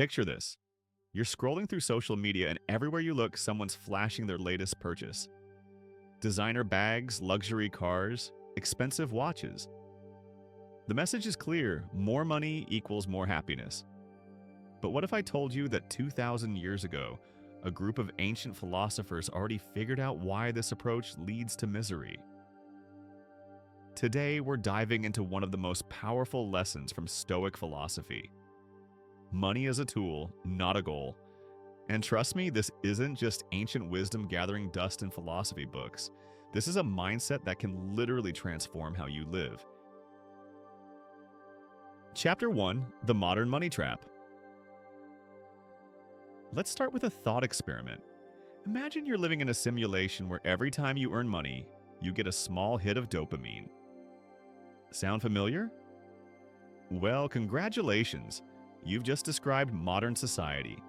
Picture this. You're scrolling through social media and everywhere you look, someone's flashing their latest purchase. Designer bags, luxury cars, expensive watches. The message is clear: more money equals more happiness. But what if I told you that 2,000 years ago, a group of ancient philosophers already figured out why this approach leads to misery? Today, we're diving into one of the most powerful lessons from Stoic philosophy. Money is a tool, not a goal. And trust me, this isn't just ancient wisdom gathering dust in philosophy books. This is a mindset that can literally transform how you live. Chapter 1: The Modern Money Trap. Let's start with a thought experiment. Imagine you're living in a simulation where every time you earn money, you get a small hit of dopamine. Sound familiar? Well, congratulations. You've just described modern society.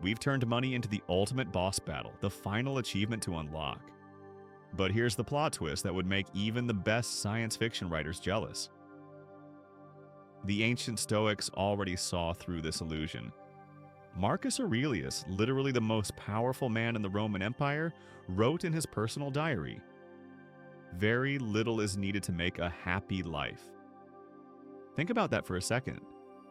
We've turned money into the ultimate boss battle, the final achievement to unlock. But here's the plot twist that would make even the best science fiction writers jealous. The ancient Stoics already saw through this illusion. Marcus Aurelius, literally the most powerful man in the Roman Empire, wrote in his personal diary, "Very little is needed to make a happy life." Think about that for a second.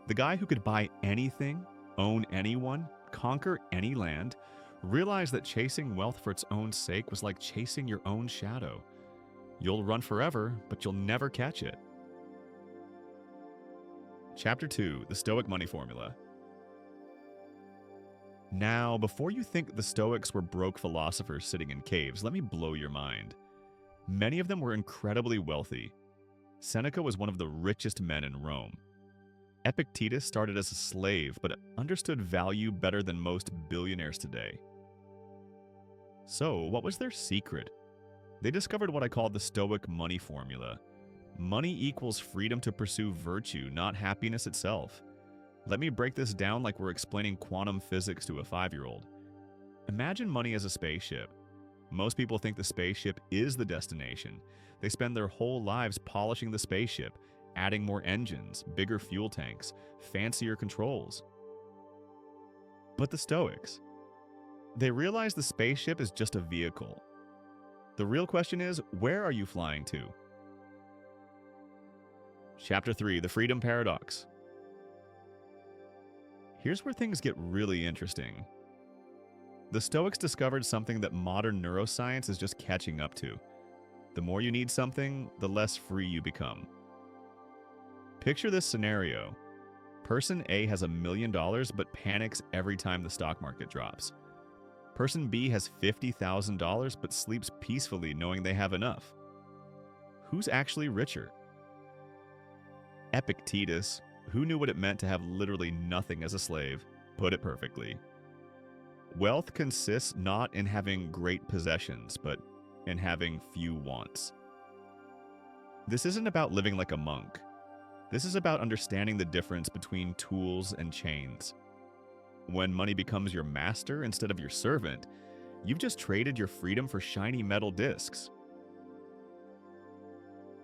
The guy who could buy anything, own anyone, conquer any land, realized that chasing wealth for its own sake was like chasing your own shadow. You'll run forever, but you'll never catch it. Chapter 2: The Stoic Money Formula. Now, before you think the Stoics were broke philosophers sitting in caves, let me blow your mind. Many of them were incredibly wealthy. Seneca was one of the richest men in Rome. Epictetus started as a slave, but understood value better than most billionaires today. So, what was their secret? They discovered what I call the Stoic Money Formula. Money equals freedom to pursue virtue, not happiness itself. Let me break this down like we're explaining quantum physics to a 5-year-old. Imagine money as a spaceship. Most people think the spaceship is the destination. They spend their whole lives polishing the spaceship, adding more engines, bigger fuel tanks, fancier controls. But the Stoics, they realize the spaceship is just a vehicle. The real question is, where are you flying to? Chapter 3: The Freedom Paradox. Here's where things get really interesting. The Stoics discovered something that modern neuroscience is just catching up to. The more you need something, the less free you become. Picture this scenario. Person A has $1 million but panics every time the stock market drops. Person B has $50,000 but sleeps peacefully knowing they have enough. Who's actually richer? Epictetus, who knew what it meant to have literally nothing as a slave, put it perfectly. Wealth consists not in having great possessions, but in having few wants. This isn't about living like a monk. This is about understanding the difference between tools and chains. When money becomes your master instead of your servant, you've just traded your freedom for shiny metal discs.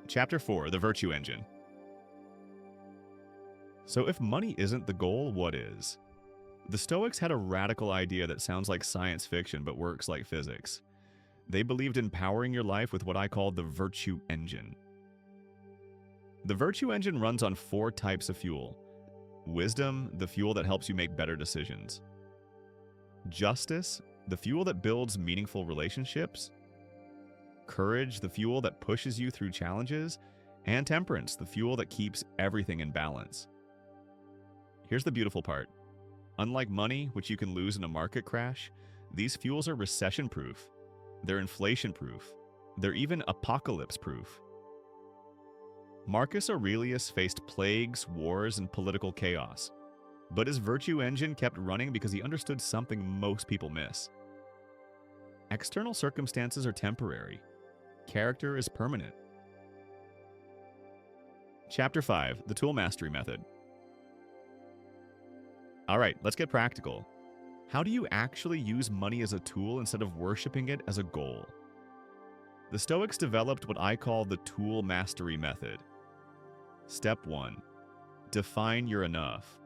Chapter 4: The Virtue Engine. So if money isn't the goal, what is? The Stoics had a radical idea that sounds like science fiction but works like physics. They believed in powering your life with what I call the virtue engine. The virtue engine runs on 4 types of fuel. Wisdom, the fuel that helps you make better decisions. Justice, the fuel that builds meaningful relationships. Courage, the fuel that pushes you through challenges. And temperance, the fuel that keeps everything in balance. Here's the beautiful part. Unlike money, which you can lose in a market crash, these fuels are recession-proof. They're inflation-proof. They're even apocalypse-proof. Marcus Aurelius faced plagues, wars, and political chaos. But his virtue engine kept running because he understood something most people miss. External circumstances are temporary. Character is permanent. Chapter 5: The Tool Mastery Method. All right, let's get practical. How do you actually use money as a tool instead of worshiping it as a goal? The Stoics developed what I call the tool mastery method. Step 1. Define your enough.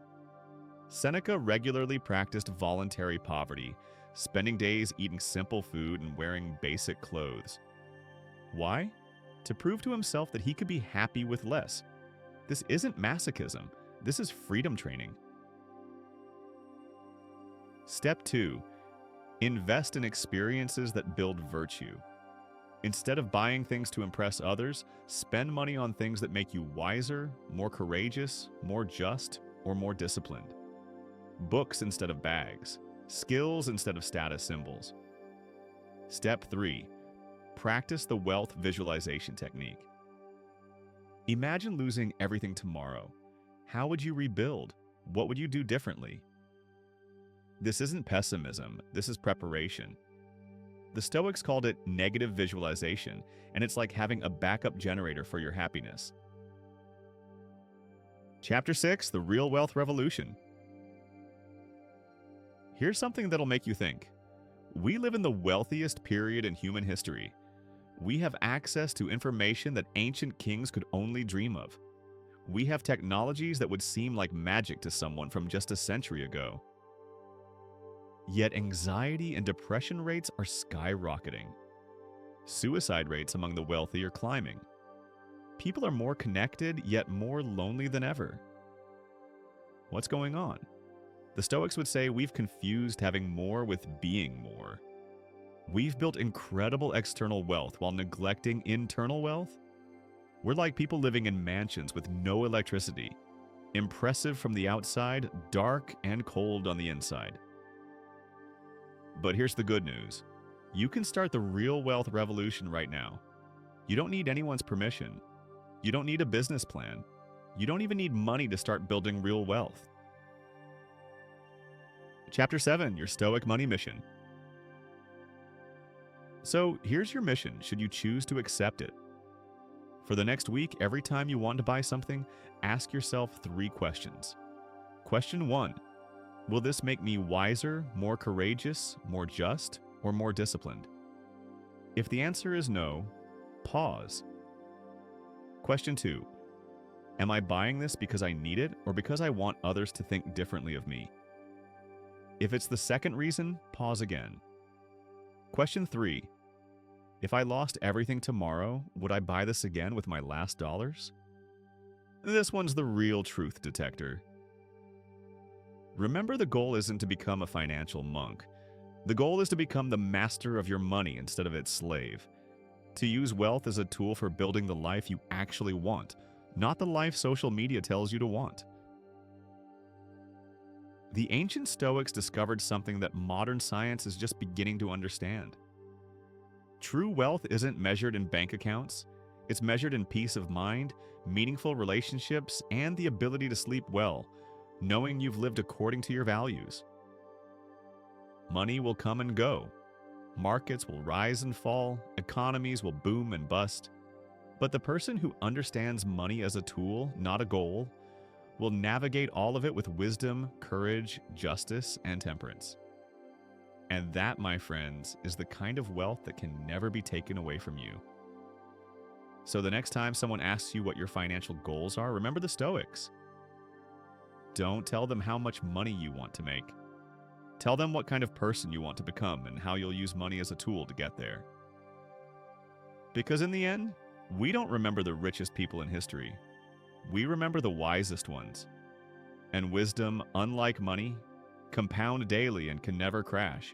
Seneca regularly practiced voluntary poverty, spending days eating simple food and wearing basic clothes. Why? To prove to himself that he could be happy with less. This isn't masochism, this is freedom training. Step 2. Invest in experiences that build virtue. Instead of buying things to impress others, spend money on things that make you wiser, more courageous, more just, or more disciplined. Books instead of bags. Skills instead of status symbols. Step 3. Practice the wealth visualization technique. Imagine losing everything tomorrow. How would you rebuild? What would you do differently? This isn't pessimism, this is preparation. The Stoics called it negative visualization, and it's like having a backup generator for your happiness. Chapter 6, The Real Wealth Revolution. Here's something that'll make you think. We live in the wealthiest period in human history. We have access to information that ancient kings could only dream of. We have technologies that would seem like magic to someone from just a century ago. Yet anxiety and depression rates are skyrocketing. Suicide rates among the wealthy are climbing. People are more connected, yet more lonely than ever. What's going on? The Stoics would say we've confused having more with being more. We've built incredible external wealth while neglecting internal wealth. We're like people living in mansions with no electricity. Impressive from the outside, dark and cold on the inside. But here's the good news. You can start the real wealth revolution right now. You don't need anyone's permission. You don't need a business plan. You don't even need money to start building real wealth. Chapter 7, Your Stoic Money Mission. So here's your mission, should you choose to accept it. For the next week, every time you want to buy something, ask yourself 3 questions. Question 1. Will this make me wiser, more courageous, more just, or more disciplined? If the answer is no, pause. Question 2. Am I buying this because I need it or because I want others to think differently of me? If it's the second reason, pause again. Question 3. If I lost everything tomorrow, would I buy this again with my last dollars? This one's the real truth detector. Remember, the goal isn't to become a financial monk. The goal is to become the master of your money instead of its slave. To use wealth as a tool for building the life you actually want, not the life social media tells you to want. The ancient Stoics discovered something that modern science is just beginning to understand. True wealth isn't measured in bank accounts. It's measured in peace of mind, meaningful relationships, and the ability to sleep well, knowing you've lived according to your values. Money will come and go. Markets will rise and fall. Economies will boom and bust. But the person who understands money as a tool, not a goal, will navigate all of it with wisdom, courage, justice, and temperance. And that, my friends, is the kind of wealth that can never be taken away from you. So the next time someone asks you what your financial goals are, remember the Stoics. Don't tell them how much money you want to make. Tell them what kind of person you want to become and how you'll use money as a tool to get there. Because in the end, we don't remember the richest people in history. We remember the wisest ones. And wisdom, unlike money, compound daily and can never crash.